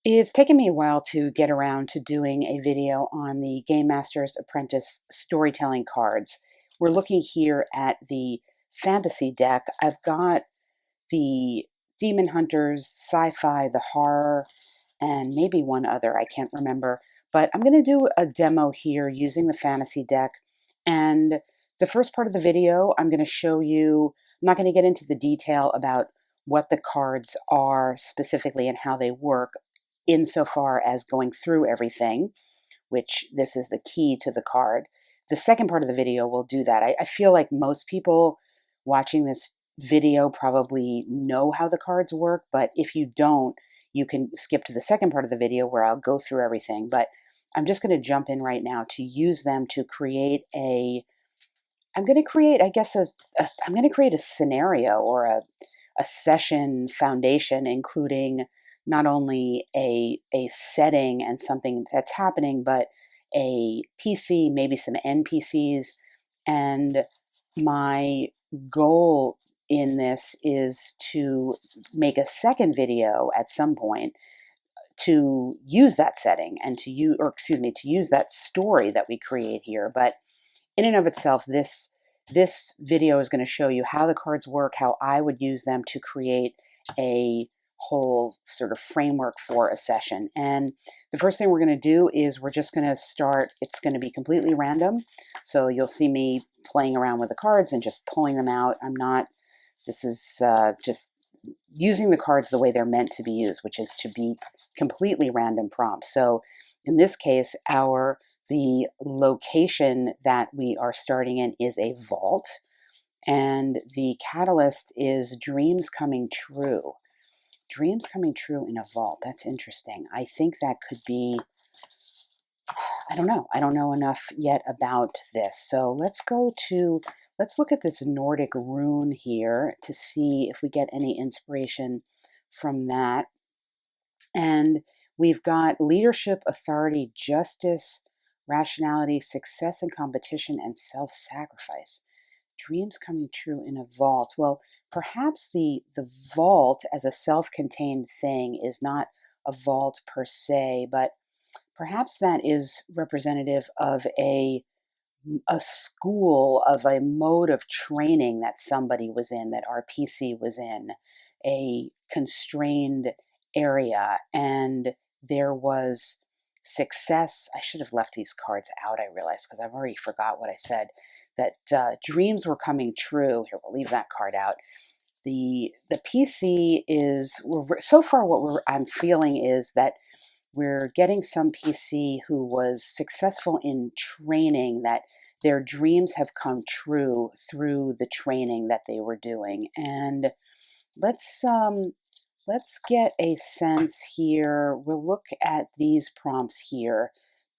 It's taken me a while to get around to doing a video on the Game Master's Apprentice storytelling cards. We're looking here at the fantasy deck. I've got the Demon Hunters, sci-fi, the horror, and maybe one other, I can't remember. But I'm going to do a demo here using the fantasy deck. And the first part of the video, I'm going to show you, I'm not going to get into the detail about what the cards are specifically and how they work insofar as going through everything, which this is the key to the card. The second part of the video will do that. I feel like most people watching this video probably know how the cards work, but if you don't, you can skip to the second part of the video where I'll go through everything. But I'm just going to jump in right now to use them to create I'm going to create, I guess, I'm going to create a scenario or a session foundation, including not only a setting and something that's happening, but a PC, maybe some NPCs. And my goal in this is to make a second video at some point to use that setting and to use, or excuse me, to use that story that we create here. But in and of itself, this video is going to show you how the cards work, how I would use them to create a whole sort of framework for a session. And the first thing we're going to do is we're just going to start, it's going to be completely random. So you'll see me playing around with the cards and just pulling them out. This is just using the cards the way they're meant to be used, which is to be completely random prompts. So in this case, the location that we are starting in is a vault, and the catalyst is dreams coming true. Dreams coming true in a vault. That's interesting. I think that could be, I don't know. I don't know enough yet about this. So let's look at this Nordic rune here to see if we get any inspiration from that. And we've got leadership, authority, justice, rationality, success in competition, and self-sacrifice. Dreams coming true in a vault. Well, perhaps the vault as a self-contained thing is not a vault per se, but perhaps that is representative of a school, of a mode of training that somebody was in, that our PC was in, a constrained area, and there was success. I should have left these cards out, I realized, because I've already forgot what I said, that dreams were coming true. Here, we'll leave that card out. The PC is, so far what I'm feeling is that we're getting some PC who was successful in training, that their dreams have come true through the training that they were doing. And let's get a sense here. We'll look at these prompts here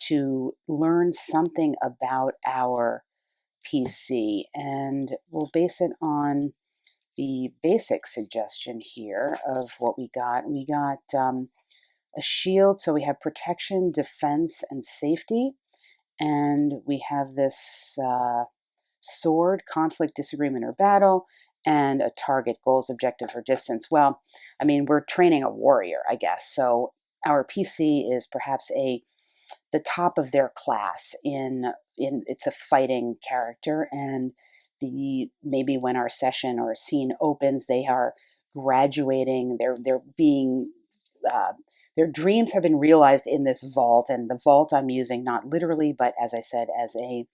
to learn something about our PC, and we'll base it on the basic suggestion here of what we got. We got a shield, so we have protection, defense, and safety. And we have this sword, conflict, disagreement, or battle, and a target, goals, objective, or distance. Well, I mean, we're training a warrior, I guess. So our PC is perhaps the top of their class in it's a fighting character, and maybe when our session or scene opens, they are graduating. They're being their dreams have been realized in this vault, and the vault I'm using not literally, but as I said, as a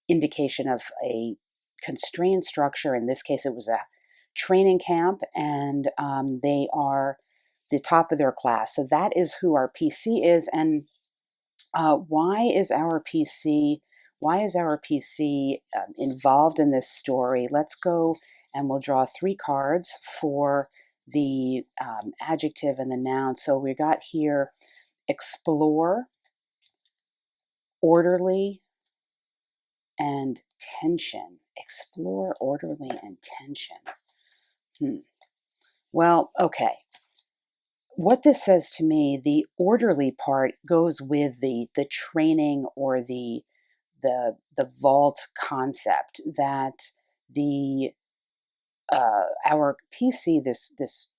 indication of a constrained structure. In this case, it was a training camp, and they are the top of their class. So that is who our PC is. And why is our PC involved in this story? Let's go and we'll draw 3 cards for the adjective and the noun. So we got here explore, orderly, and tension. Explore, orderly, and tension. Well, okay. What this says to me, the orderly part goes with the training or the vault concept, that our PC, this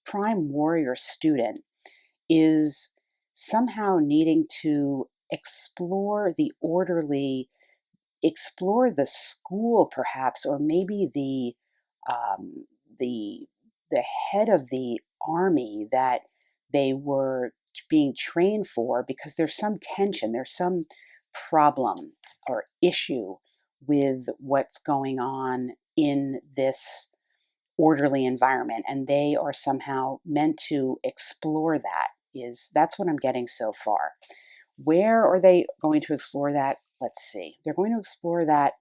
prime warrior student, is somehow needing to explore the orderly, explore the school perhaps, or maybe um, the the head of the army that they were being trained for, because there's some tension, there's some problem or issue with what's going on in this orderly environment, and they are somehow meant to explore that. That's what I'm getting so far. Where are they going to explore that? Let's see. They're going to explore that.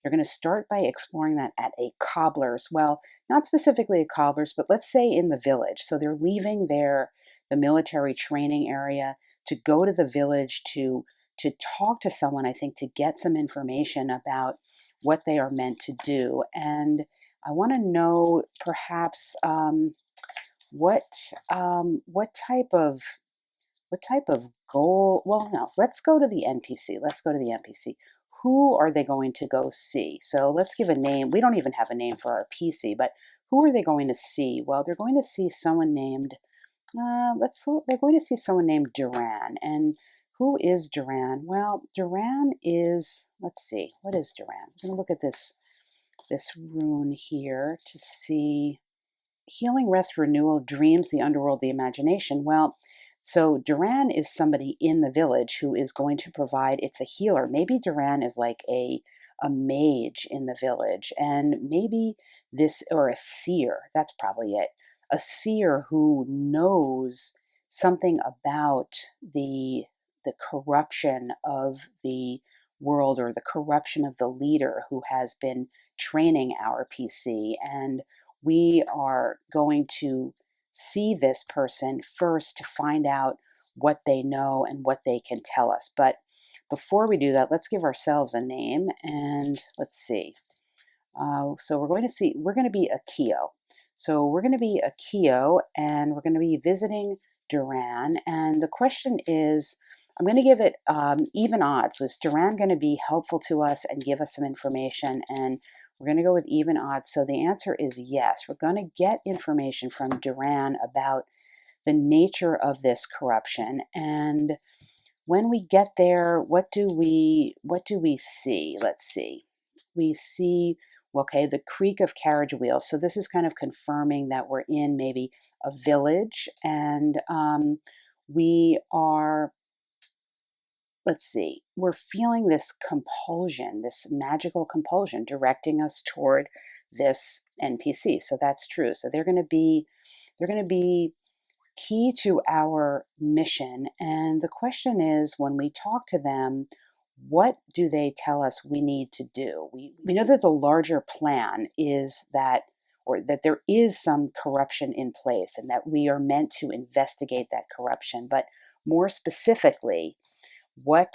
They're going to start by exploring that at a cobbler's. Well, not specifically a cobbler's, but let's say in the village. So they're leaving the military training area to go to the village to talk to someone, I think, to get some information about what they are meant to do. And I want to know perhaps what what type of goal? Well, no, let's go to the NPC. Let's go to the NPC. Who are they going to go see? So let's give a name. We don't even have a name for our PC, but who are they going to see? Well, they're going to see someone named, they're going to see someone named Duran. And who is Duran? Well, Duran is, let's see, what is Duran? I'm going to look at this rune here to see. Healing, rest, renewal, dreams, the underworld, the imagination. Well, so Duran is somebody in the village who is going to provide, it's a healer. Maybe Duran is like a mage in the village, and maybe this, or a seer, that's probably it. A seer who knows something about the corruption of the world, or the corruption of the leader who has been training our PC. And we are going to see this person first to find out what they know and what they can tell us. But before we do that, let's give ourselves a name, and let's see. So we're going to be a Keo. So we're going to be a Keo, and we're going to be visiting Duran. And the question is, I'm going to give it even odds. Was Duran going to be helpful to us and give us some information? And we're going to go with even odds. So the answer is yes. We're going to get information from Duran about the nature of this corruption. And when we get there, what do we see? Let's see. We see, okay, the creak of carriage wheels. So this is kind of confirming that we're in maybe a village, and we are, let's see, we're feeling this compulsion, this magical compulsion directing us toward this NPC. So that's true. So they're going to be key to our mission. And the question is, when we talk to them, what do they tell us we need to do? We know that the larger plan is that, or that there is some corruption in place, and that we are meant to investigate that corruption. But more specifically, what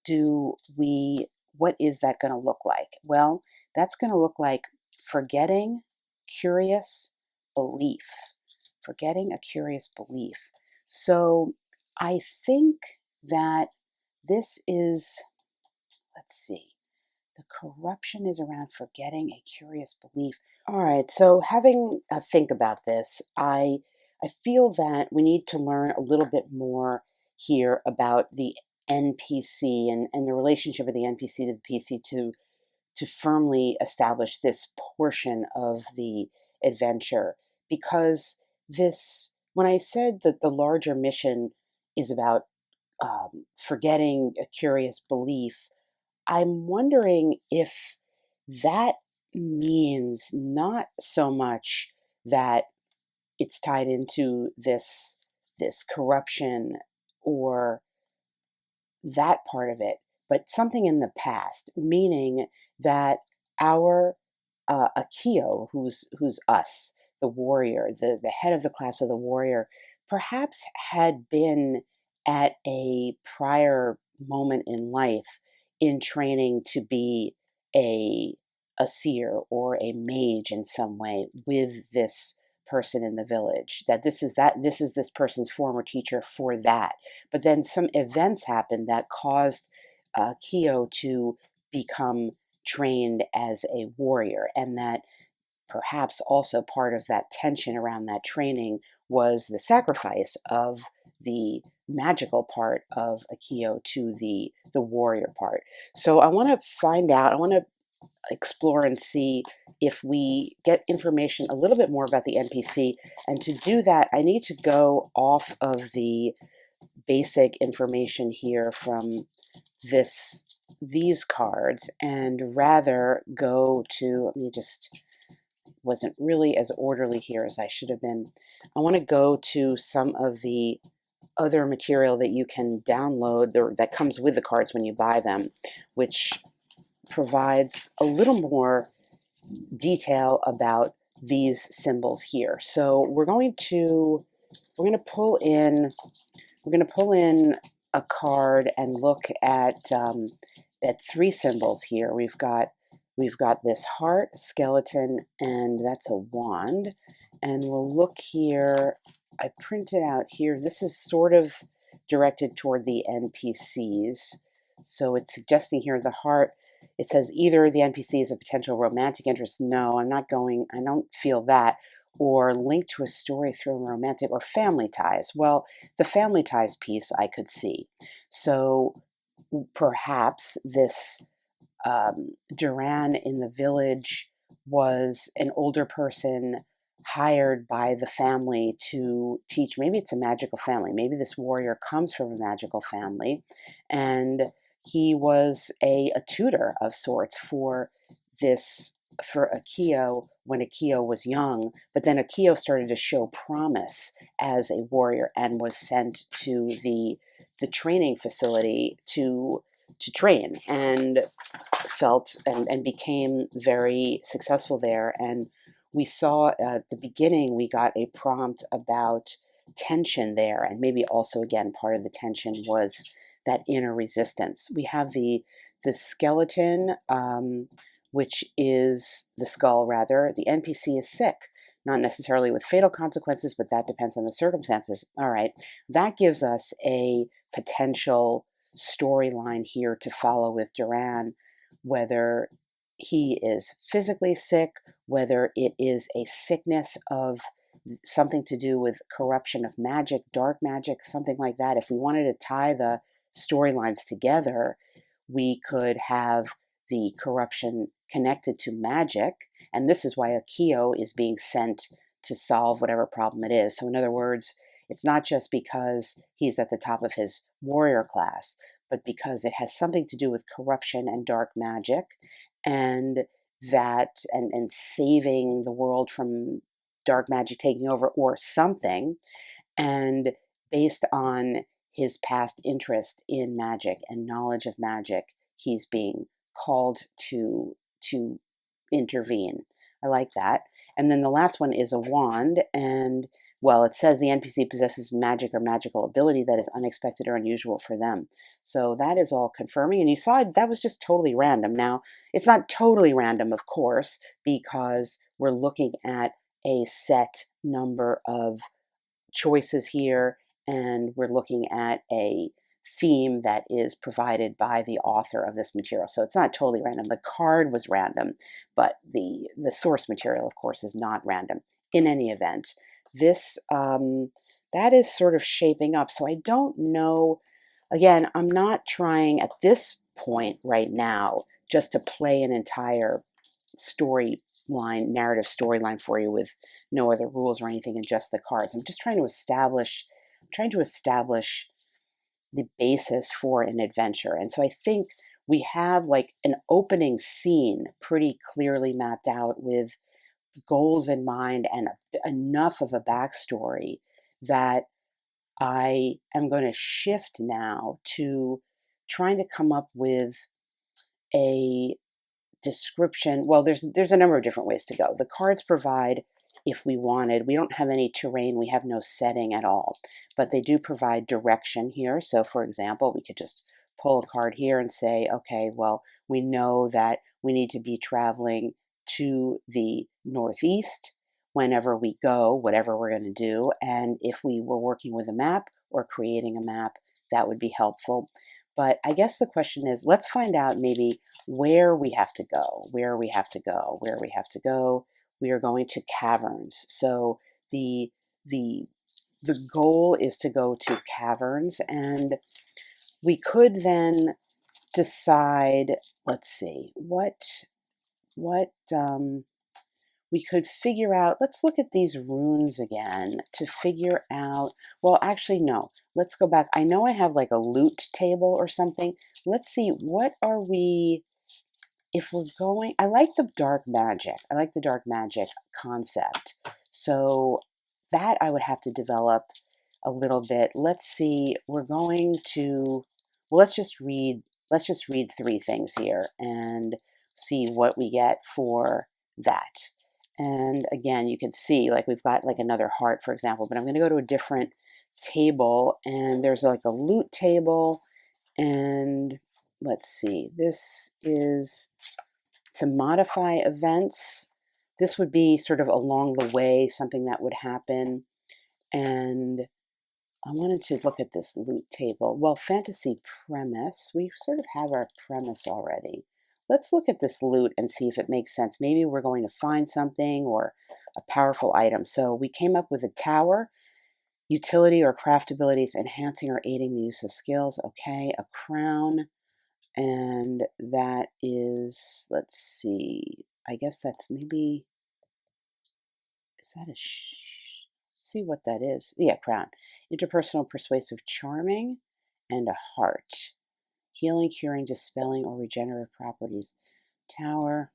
is that going to look like? Well, that's going to look like forgetting curious belief. Forgetting a curious belief. So I think that this is, let's see, the corruption is around forgetting a curious belief. All right, so having a think about this, I feel that we need to learn a little bit more here about the NPC, and the relationship of the NPC to the PC to firmly establish this portion of the adventure. Because when I said that the larger mission is about forgetting a curious belief, I'm wondering if that means not so much that it's tied into this corruption, or that part of it, but something in the past, meaning that our Akio, who's us, the warrior, the head of the class of the warrior, perhaps had been at a prior moment in life in training to be a seer or a mage in some way with this person in the village, that this is this person's former teacher for that. But then some events happened that caused Kyo to become trained as a warrior, and that perhaps also part of that tension around that training was the sacrifice of the magical part of Akio to the warrior part. So I want to find out, I want to explore and see if we get information a little bit more about the NPC. And to do that, I need to go off of the basic information here from these cards and rather go to, let me just, wasn't really as orderly here as I should have been. I want to go to some of the other material that you can download that comes with the cards when you buy them, which provides a little more detail about these symbols here. So we're going to pull in a card and look at 3 symbols here. We've got this heart, skeleton, and that's a wand. And we'll look here. I printed out here. This is sort of directed toward the NPCs. So it's suggesting here the heart. It says either the NPC is a potential romantic interest. No, I don't feel that. Or linked to a story through romantic or family ties. Well, the family ties piece I could see. So perhaps this Duran in the village was an older person hired by the family to teach. Maybe it's a magical family. Maybe this warrior comes from a magical family, and he was a tutor of sorts for Akio when Akio was young. But then Akio started to show promise as a warrior and was sent to the training facility to train, and felt and became very successful there. And we saw at the beginning, we got a prompt about tension there, and maybe also again part of the tension was that inner resistance. We have the skeleton, which is the skull rather. The NPC is sick, not necessarily with fatal consequences, but that depends on the circumstances. All right, that gives us a potential storyline here to follow with Duran, whether he is physically sick, whether it is a sickness of something to do with corruption of magic, dark magic, something like that. If we wanted to tie the storylines together, we could have the corruption connected to magic, and this is why Akio is being sent to solve whatever problem it is. So in other words, it's not just because he's at the top of his warrior class, but because it has something to do with corruption and dark magic, and and saving the world from dark magic taking over or something. And based on his past interest in magic and knowledge of magic, he's being called to intervene. I like that. And then the last one is a wand, and well, it says the NPC possesses magic or magical ability that is unexpected or unusual for them. So that is all confirming. And you saw that was just totally random. Now, it's not totally random, of course, because we're looking at a set number of choices here, and we're looking at a theme that is provided by the author of this material. So it's not totally random. The card was random, but the source material, of course, is not random. In any event, this that is sort of shaping up. So I don't know. Again, I'm not trying at this point right now just to play an entire narrative storyline for you with no other rules or anything and just the cards. I'm just trying to establish the basis for an adventure. And so I think we have like an opening scene pretty clearly mapped out with goals in mind and enough of a backstory that I am going to shift now to trying to come up with a description. Well, there's a number of different ways to go. The cards provide, if we wanted, we don't have any terrain, we have no setting at all, but they do provide direction here. So for example, we could just pull a card here and say, okay, well, we know that we need to be traveling to the northeast whenever we go, whatever we're going to do. And if we were working with a map or creating a map, that would be helpful. But I guess the question is, let's find out maybe where we have to go. We are going to caverns. So the the goal is to go to caverns, and we could then decide, let's see, what we could figure out. Let's look at these runes again to figure out, well, actually, no, let's go back. I know I have like a loot table or something. Let's see, what are we, if we're going, I like the dark magic. I like the dark magic concept. So that I would have to develop a little bit. Let's see, we're going to, well, let's just read three things here and see what we get for that. And again, you can see like we've got like another heart, for example, but I'm going to go to a different table, and there's like a loot table, and let's see, this is to modify events. This would be sort of along the way, something that would happen. And I wanted to look at this loot table. Well, fantasy premise, we sort of have our premise already. Let's look at this loot and see if it makes sense. Maybe we're going to find something or a powerful item. So we came up with a tower, utility or craft abilities, enhancing or aiding the use of skills. Okay, a crown, and that is, let's see, I guess that's maybe, is that a see what that is. Yeah, crown. Interpersonal, persuasive, charming, and a heart. Healing, curing, dispelling, or regenerative properties. Tower.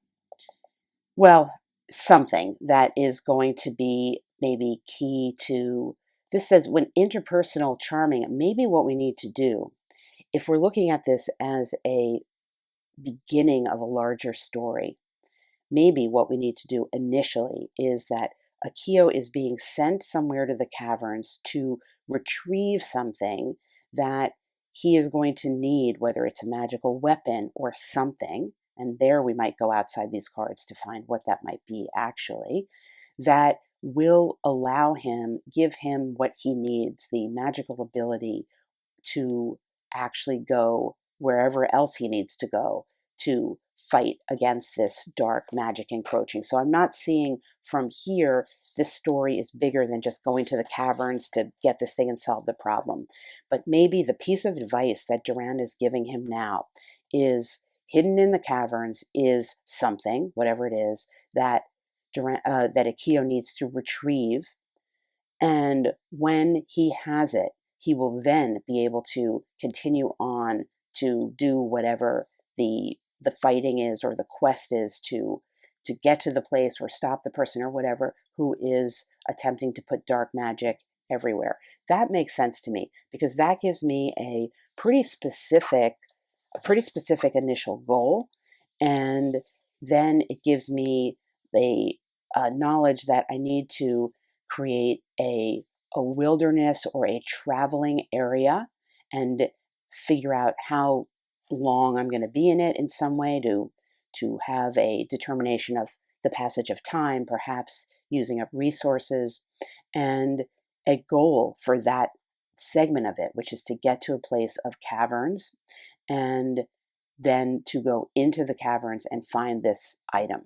Well, something that is going to be maybe key to, this says when interpersonal, charming, maybe what we need to do, if we're looking at this as a beginning of a larger story, maybe what we need to do initially is that Akio is being sent somewhere to the caverns to retrieve something that he is going to need, whether it's a magical weapon or something, and there we might go outside these cards to find what that might be actually, that will allow him, give him what he needs, the magical ability to actually go wherever else he needs to go to fight against this dark magic encroaching. So I'm not seeing from here, this story is bigger than just going to the caverns to get this thing and solve the problem. But maybe the piece of advice that Durand is giving him now is hidden in the caverns is something, whatever it is, that that Akio needs to retrieve. And when he has it, he will then be able to continue on to do whatever the fighting is or the quest is to get to the place or stop the person or whatever who is attempting to put dark magic everywhere. That makes sense to me because that gives me a pretty specific initial goal, and then it gives me the knowledge that I need to create a wilderness or a traveling area and figure out how long I'm going to be in it in some way to have a determination of the passage of time, perhaps using up resources, and a goal for that segment of it, which is to get to a place of caverns and then to go into the caverns and find this item.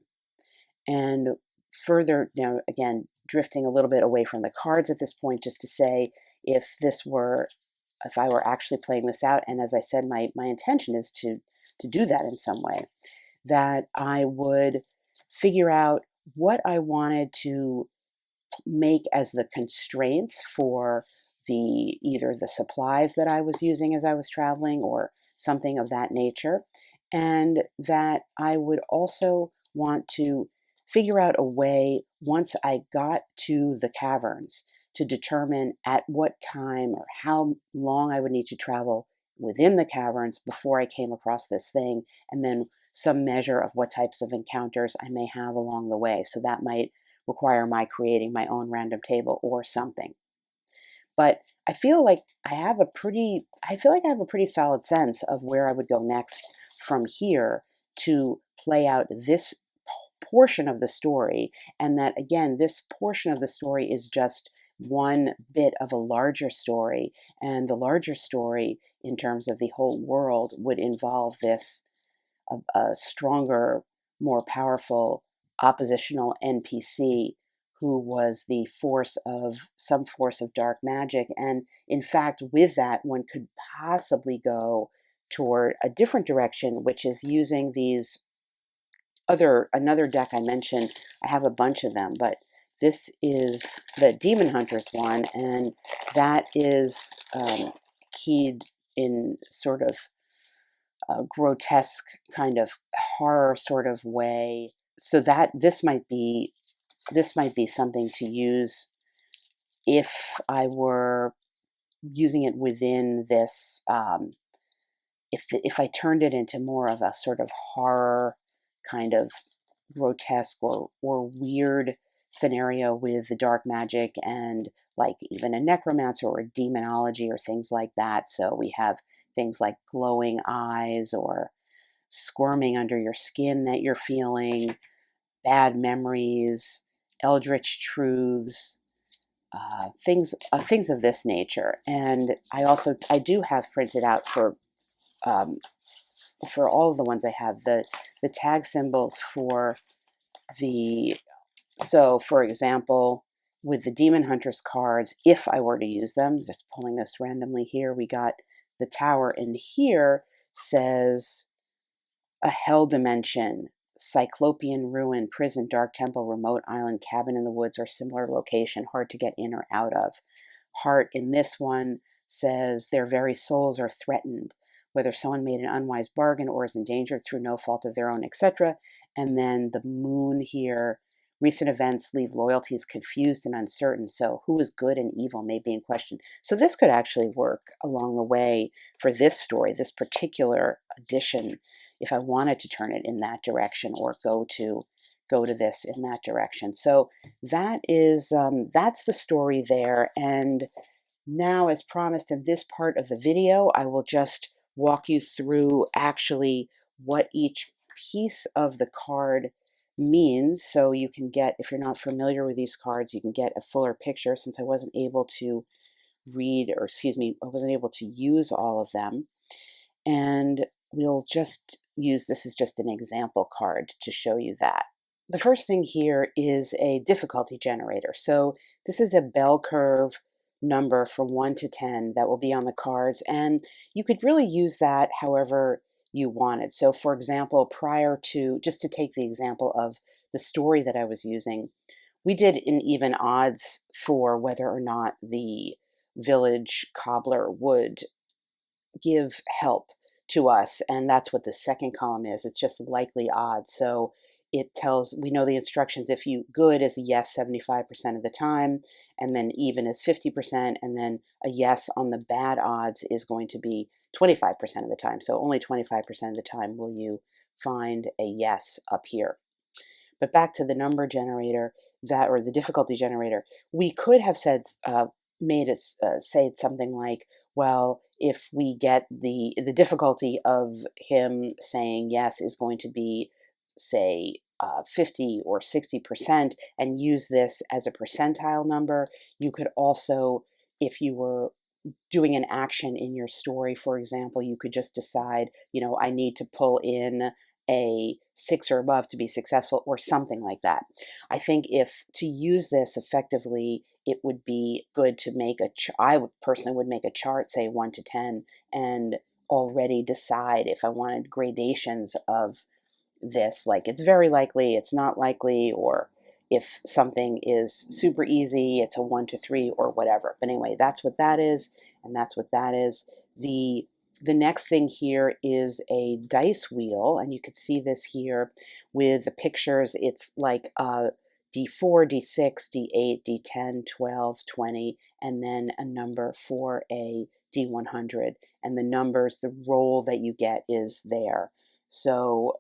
And further, now again, drifting a little bit away from the cards at this point, just to say if I were actually playing this out, and as I said, my intention is to do that in some way, that I would figure out what I wanted to make as the constraints for either the supplies that I was using as I was traveling or something of that nature, and that I would also want to figure out a way once I got to the caverns to determine at what time or how long I would need to travel within the caverns before I came across this thing, and then some measure of what types of encounters I may have along the way. So that might require my creating my own random table or something. But I feel like I have a pretty solid sense of where I would go next from here to play out this portion of the story. And that, again, this portion of the story is just one bit of a larger story. And the larger story, in terms of the whole world, would involve this a stronger, more powerful oppositional NPC who was the force of some force of dark magic. And in fact, with that, one could possibly go toward a different direction, which is using these another deck I mentioned. I have a bunch of them, but this is the Demon Hunters one, and that is keyed in sort of a grotesque kind of horror sort of way. So that this might be something to use if I were using it within this. If I turned it into more of a sort of horror kind of grotesque or weird scenario with the dark magic and like even a necromancer or a demonology or things like that. So we have things like glowing eyes or squirming under your skin that you're feeling, bad memories, eldritch truths, things of this nature. And I do have printed out um, for all of the ones I have the tag symbols for the. So, for example, with the Demon Hunters cards, if I were to use them, just pulling this randomly here, we got the tower, and here says a hell dimension, cyclopean ruin, prison, dark temple, remote island, cabin in the woods, or similar location, hard to get in or out of. Heart in this one says their very souls are threatened, whether someone made an unwise bargain or is endangered through no fault of their own, etc. And then the moon here, recent events leave loyalties confused and uncertain. So who is good and evil may be in question. So this could actually work along the way for this story, this particular edition, if I wanted to turn it in that direction or go to this in that direction. So that is that's the story there. And now, as promised in this part of the video, I will just walk you through actually what each piece of the card means, so you can get, if you're not familiar with these cards, you can get a fuller picture, since I wasn't able to I wasn't able to use all of them. And we'll just use, this is just an example card to show you that. The first thing here is a difficulty generator. So this is a bell curve number from 1 to 10 that will be on the cards, and you could really use that however you wanted. So for example, prior to, just to take the example of the story that I was using, we did an even odds for whether or not the village cobbler would give help to us, and that's what the second column is. It's just likely odds. So it tells, we know the instructions. If you good is a yes 75% of the time, and then even is 50%, and then a yes on the bad odds is going to be 25% of the time. So only 25% of the time will you find a yes up here. But back to the number generator, that, or the difficulty generator, we could have said, made it say something like, well, if we get the difficulty of him saying yes is going to be, say, 50 or 60%, and use this as a percentile number. You could also, if you were doing an action in your story, for example, you could just decide, I need to pull in a 6 or above to be successful, or something like that. I think if to use this effectively, it would be good to make I personally would make a chart, say 1 to 10, and already decide if I wanted gradations of this, like it's very likely, it's not likely, or if something is super easy, it's a 1 to 3 or whatever. But anyway, that's what that is, and that's what that is. The next thing here is a dice wheel, and you can see this here with the pictures. It's like a D4, D6, D8, D10, 12, 20, and then a number for a D100. And the numbers, the roll that you get is there. So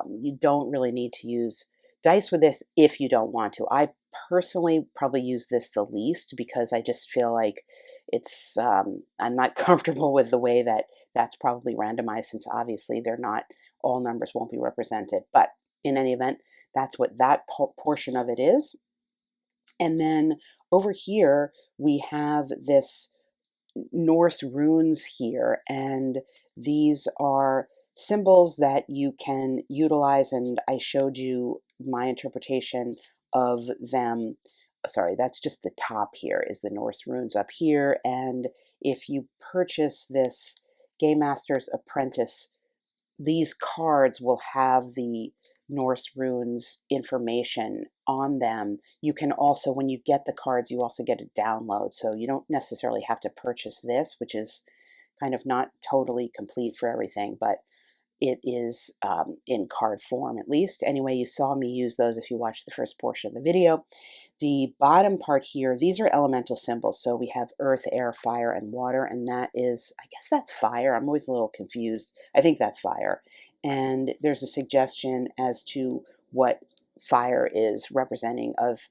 you don't really need to use dice with this if you don't want to. I personally probably use this the least, because I just feel like it's, I'm not comfortable with the way that that's probably randomized, since obviously they're not, all numbers won't be represented. But in any event, that's what that portion of it is. And then over here, we have this Norse runes here, and these are symbols that you can utilize, and I showed you my interpretation of them sorry, that's just the top here is the Norse runes up here. And if you purchase this Game Master's Apprentice, these cards will have the Norse runes information on them. You can also, when you get the cards, you also get a download. So you don't necessarily have to purchase this, which is kind of not totally complete for everything, but it is in card form at least. Anyway, you saw me use those if you watched the first portion of the video. The bottom part here, these are elemental symbols. So we have earth, air, fire, and water, and that is, I guess that's fire. I'm always a little confused. I think that's fire. And there's a suggestion as to what fire is representing of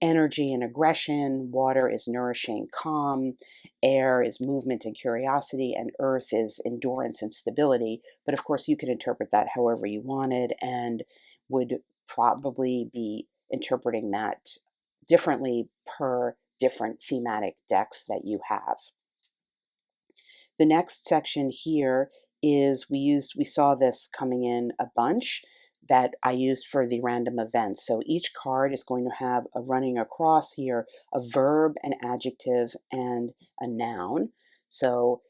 energy and aggression, water is nourishing, calm, air is movement and curiosity, and earth is endurance and stability. But of course, you can interpret that however you wanted and would probably be interpreting that differently per different thematic decks that you have. The next section here is we saw this coming in a bunch that I used for the random events. So each card is going to have a running across here, a verb, an adjective, and a noun. So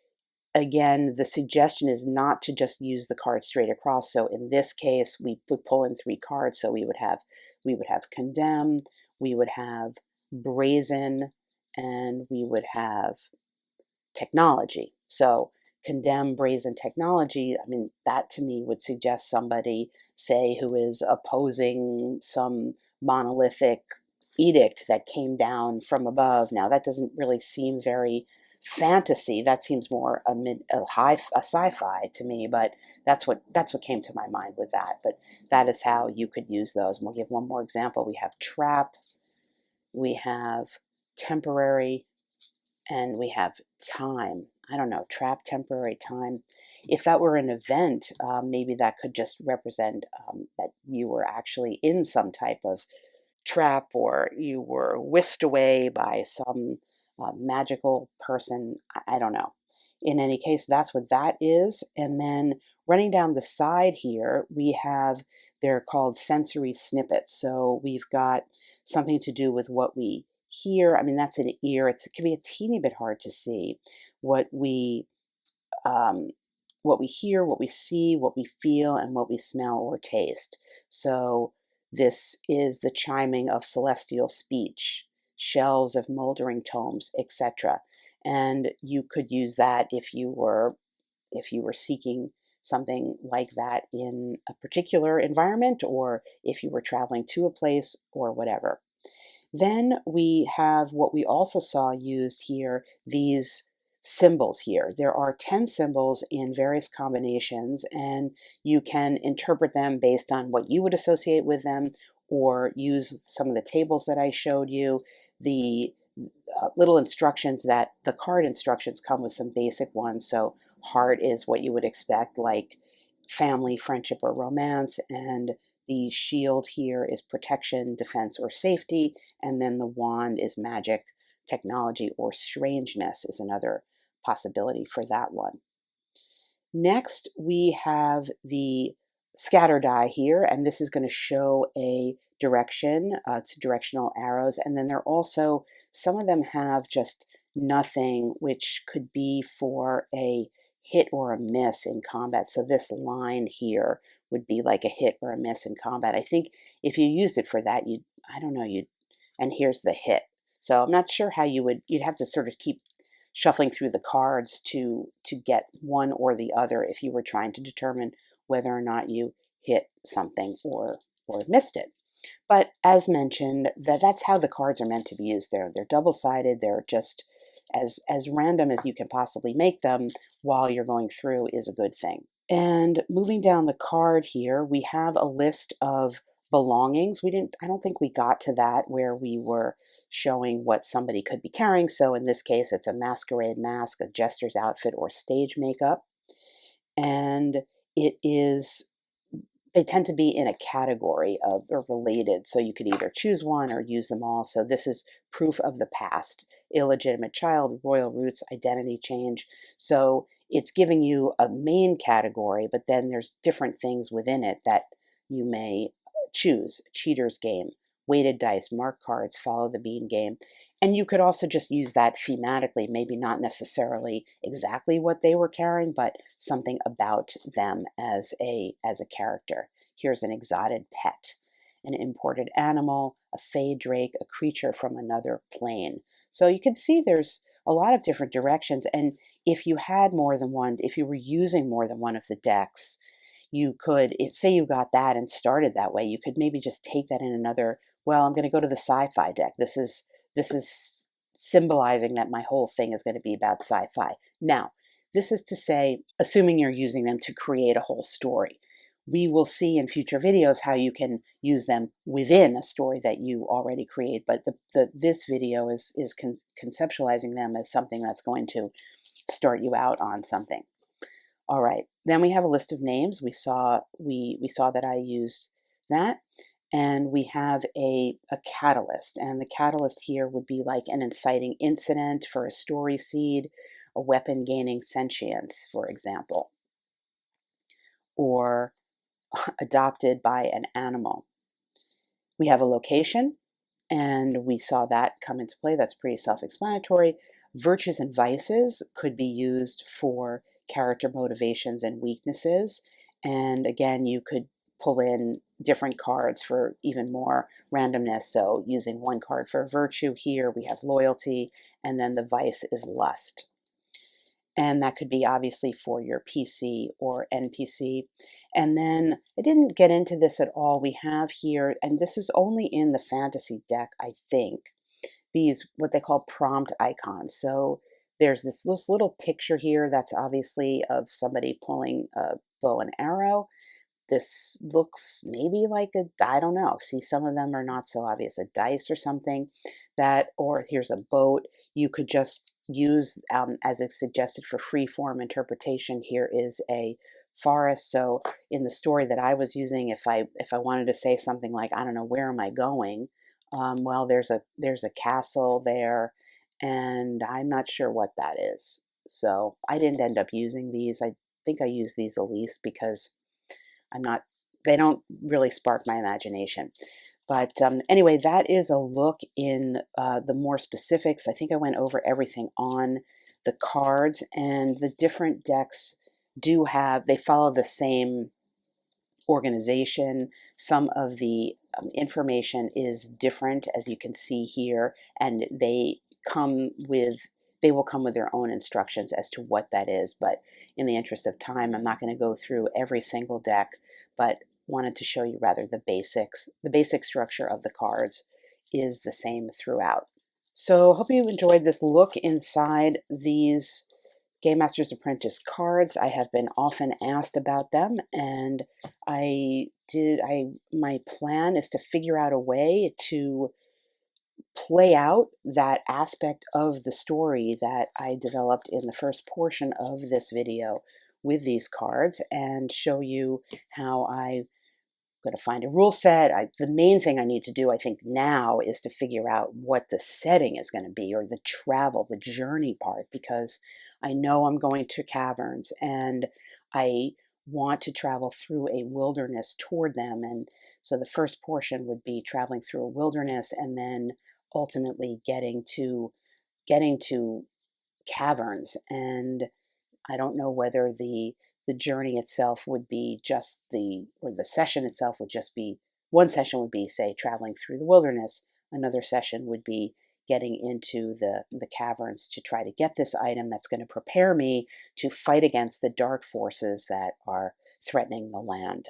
again, the suggestion is not to just use the card straight across. So in this case, we would pull in 3 cards. So we would have condemn, we would have brazen, and we would have technology. So condemn, brazen, technology, I mean, that to me would suggest somebody, say, who is opposing some monolithic edict that came down from above. Now, that doesn't really seem very fantasy. That seems more a sci-fi to me, but that's what came to my mind with that. But that is how you could use those. And we'll give one more example. We have trap, we have temporary, and we have time. I don't know, trap, temporary, time. If that were an event, maybe that could just represent that you were actually in some type of trap, or you were whisked away by some magical person. I don't know. In any case, that's what that is. And then running down the side here, we have, they're called sensory snippets. So we've got something to do with what we hear. I mean, that's an ear. It can be a teeny bit hard to see what we hear, what we see, what we feel, and what we smell or taste. So this is the chiming of celestial speech, shelves of moldering tomes, etc. And you could use that if you were seeking something like that in a particular environment, or if you were traveling to a place or whatever. Then we have what we also saw used here, these symbols here. There are 10 symbols in various combinations, and you can interpret them based on what you would associate with them, or use some of the tables that I showed you. The little instructions, that the card instructions come with some basic ones. So heart is what you would expect, like family, friendship, or romance, and the shield here is protection, defense, or safety, and then the wand is magic, technology, or strangeness is another possibility for that one. Next, we have the scatter die here, and this is going to show a direction. It's directional arrows, and then they're also, some of them have just nothing, which could be for a hit or a miss in combat. So this line here would be like a hit or a miss in combat. I think if you used it for that, I don't know, and here's the hit. So I'm not sure how you'd have to sort of keep shuffling through the cards to get one or the other if you were trying to determine whether or not you hit something or missed it. But as mentioned, that's how the cards are meant to be used. They're double-sided. They're just as random as you can possibly make them while you're going through is a good thing. And moving down the card here, we have a list of belongings. I don't think we got to that where we were showing what somebody could be carrying. So in this case, it's a masquerade mask, a jester's outfit, or stage makeup. And they tend to be in a category of or related. So you could either choose one or use them all. So this is proof of the past, illegitimate child, royal roots, identity change. So it's giving you a main category, but then there's different things within it that you may choose. Cheater's game, weighted dice, mark cards, follow the bean game. And you could also just use that thematically, maybe not necessarily exactly what they were carrying, but something about them as a character. Here's an exotic pet, an imported animal, a fey drake, a creature from another plane. So you can see there's a lot of different directions. And if you had more than one, if you were using more than one of the decks, you could, say you got that and started that way, you could maybe just take that in another, well, I'm going to go to the sci-fi deck. This is symbolizing that my whole thing is going to be about sci-fi. Now, this is to say, assuming you're using them to create a whole story. We will see in future videos how you can use them within a story that you already create, but this video is conceptualizing them as something that's going to start you out on something. All right, then we have a list of names. We saw that I used that, and we have a catalyst, and the catalyst here would be like an inciting incident for a story seed, a weapon gaining sentience, for example, or adopted by an animal. We have a location, and we saw that come into play. That's pretty self-explanatory. Virtues and vices could be used for character motivations and weaknesses. And again, you could pull in different cards for even more randomness. So using one card for virtue here, we have loyalty, and then the vice is lust. And that could be obviously for your PC or NPC. And then I didn't get into this at all. We have here, and this is only in the fantasy deck, I think, these what they call prompt icons. So there's this little picture here that's obviously of somebody pulling a bow and arrow. This looks maybe like I don't know. See, some of them are not so obvious, a dice or something that, or here's a boat. You could just use, as it's suggested for free form interpretation, here is a forest. So in the story that I was using, if I wanted to say something like, I don't know, where am I going? Well, there's a castle there, and I'm not sure what that is. So I didn't end up using these. I think I used these the least because they don't really spark my imagination. But anyway, that is a look in the more specifics. I think I went over everything on the cards, and the different decks they follow the same organization. Some of the information is different, as you can see here, and they will come with their own instructions as to what that is. But in the interest of time, I'm not going to go through every single deck, but wanted to show you rather the basics. The basic structure of the cards is the same throughout. So hope you enjoyed this look inside these Game Master's Apprentice cards. I have been often asked about them, and my plan is to figure out a way to play out that aspect of the story that I developed in the first portion of this video with these cards, and show you how I'm going to find a rule set. The main thing I need to do, I think, now is to figure out what the setting is going to be, or the travel, the journey part, because I know I'm going to caverns, and I want to travel through a wilderness toward them. And so the first portion would be traveling through a wilderness, and then ultimately getting to caverns. And I don't know whether the journey itself would be or the session itself would just be, one session would be, say, traveling through the wilderness. Another session would be getting into the caverns to try to get this item that's going to prepare me to fight against the dark forces that are threatening the land.